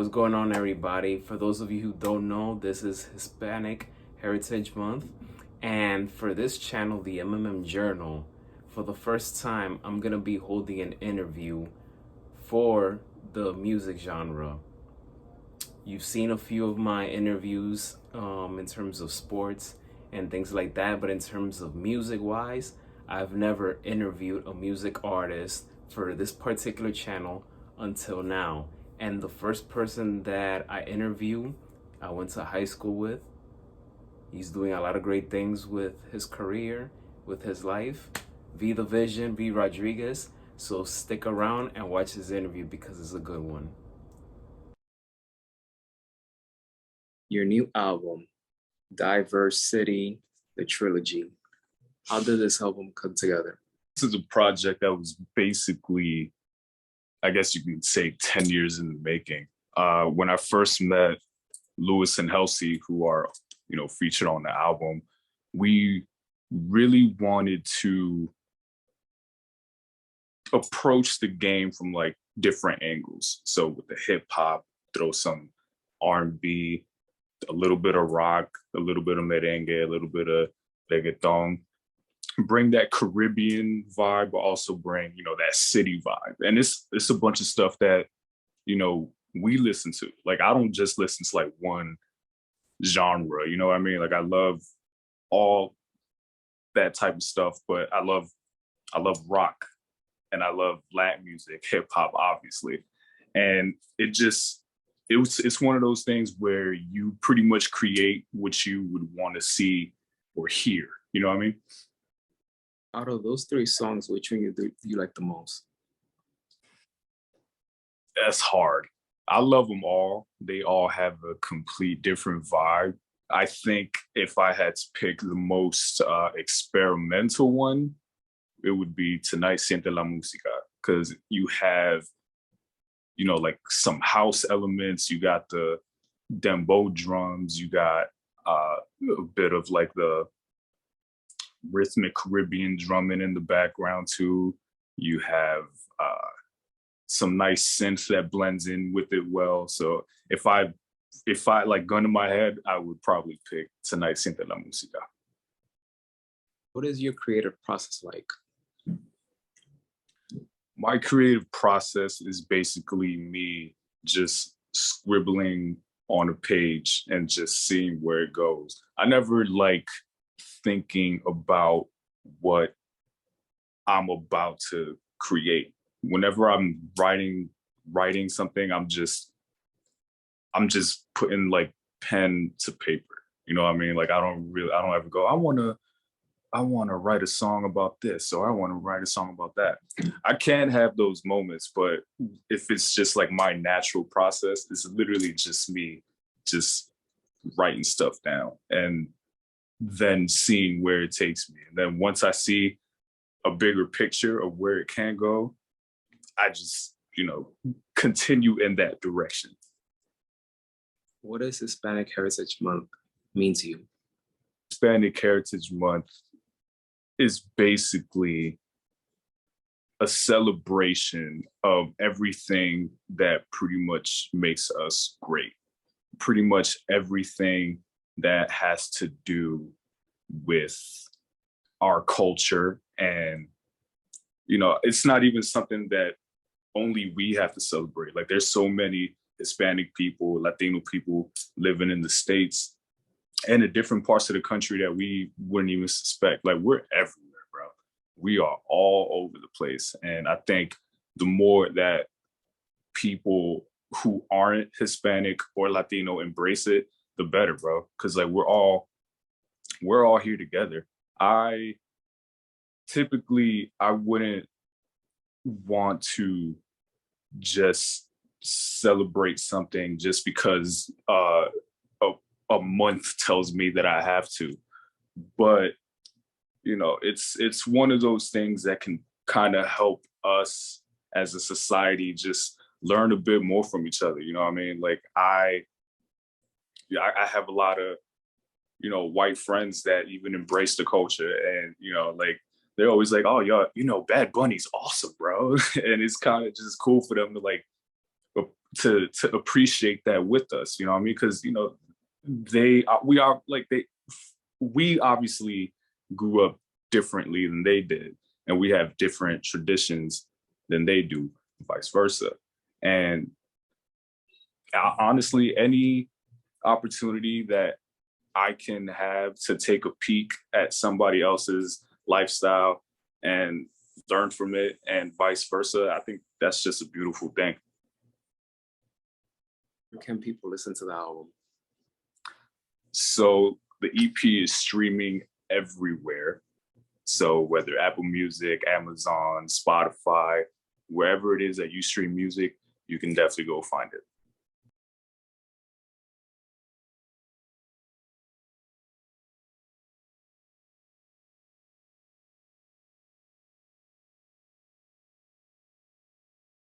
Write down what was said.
What's going on, everybody? For those of you who don't know, this is Hispanic Heritage Month. And for this channel, the Journal, for the first time, I'm going to be holding an interview for the music genre. You've seen a few of my interviews in terms of sports and things like that, but in terms of music-wise, I've never interviewed a music artist for this particular channel until now. And the first person that I interview, I went to high school with. He's doing a lot of great things with his career, with his life. Vee the Vision, Vee Rodriguez. So stick around and watch his interview because it's a good one. Your new album, Die.Verse.City, the Trilogy. How did this album come together? This is a project that was basically, I guess you could say, 10 years in the making. When I first met Lewis and Halsey, who are, featured on the album, we really wanted to approach the game from like different angles. So with the hip hop, throw some R&B, a little bit of rock, a little bit of merengue, a little bit of reggaeton, bring that Caribbean vibe, but also bring, that city vibe. And it's a bunch of stuff that, we listen to. Like, I don't just listen to like one genre, you know what I mean? Like, I love all that type of stuff, but I love rock and I love Latin music, hip hop, obviously. And it's one of those things where you pretty much create what you would want to see or hear, you know what I mean? Out of those three songs, which one do you like the most? That's hard. I love them all. They all have a complete different vibe. I think if I had to pick the most experimental one, it would be Tonight Siente la Música, because you have, like some house elements, you got the dembow drums, you got a bit of like the rhythmic Caribbean drumming in the background too. You have some nice synth that blends in with it well. So if I like gun to my head, I would probably pick Tonight Siente la Música. What is your creative process like? My creative process is basically me just scribbling on a page and just seeing where it goes. I never like thinking about what I'm about to create. Whenever I'm writing something, I'm just putting like pen to paper. You know what I mean? Like I don't ever go, I want to write a song about this, or I want to write a song about that. I can have those moments, but if it's just like my natural process, it's literally just me just writing stuff down and then seeing where it takes me. And then once I see a bigger picture of where it can go, I just, continue in that direction. What does Hispanic Heritage Month mean to you? Hispanic Heritage Month is basically a celebration of everything that pretty much makes us great. Pretty much everything that has to do with our culture. And, it's not even something that only we have to celebrate. Like there's so many Hispanic people, Latino people living in the States and in different parts of the country that we wouldn't even suspect. Like we're everywhere, bro. We are all over the place. And I think the more that people who aren't Hispanic or Latino embrace it, the better, bro. Cause like we're all here together. I wouldn't want to just celebrate something just because a month tells me that I have to. But it's one of those things that can kind of help us as a society just learn a bit more from each other. You know what I mean? Like I have a lot of white friends that even embrace the culture, and like they're always like, oh, y'all, Bad Bunny's awesome, bro. And it's kind of just cool for them to like to appreciate that with us. You know what I mean? Because we obviously grew up differently than they did, and we have different traditions than they do, vice versa. And honestly, any opportunity that I can have to take a peek at somebody else's lifestyle and learn from it, and vice versa, I think that's just a beautiful thing. Can people listen to the album? So the EP is streaming everywhere. So whether Apple Music, Amazon, Spotify, wherever it is that you stream music, you can definitely go find it.